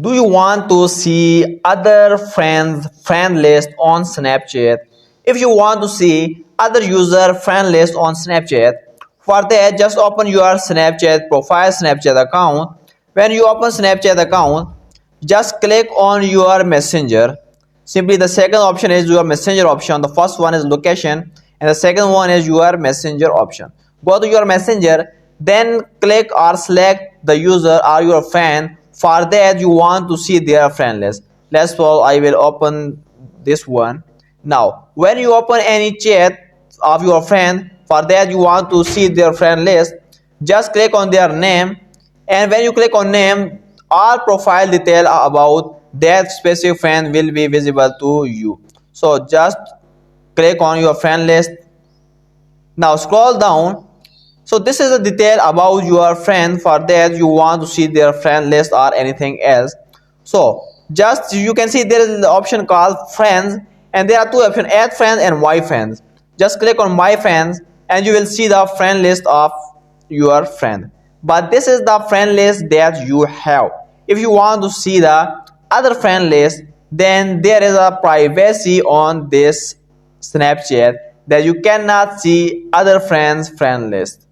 Do you want to see other friends friend list on Snapchat? If you want to see other user friend list on Snapchat, for that just open your Snapchat profile Snapchat account. When you open Snapchat account, just click on your messenger. Simply the second option is your messenger option. The first one is location and the second one is your messenger option. Go to your messenger, then click or select the user or your friend. For that you want to see their friend list. Let's suppose I will open this one. Now when you open any chat of your friend, for that you want to see their friend list, just click on their name, and when you click on name, all profile detail about that specific friend will be visible to you. So just click on your friend list. Now scroll down. So this is a detail about your friend. For that you want to see their friend list or anything else. So just you can see there is the option called friends, and there are two options, add friends and my friends. Just click on my friends and you will see the friend list of your friend. But this is the friend list that you have. If you want to see the other friend list, then there is a privacy on this Snapchat that you cannot see other friends friend list.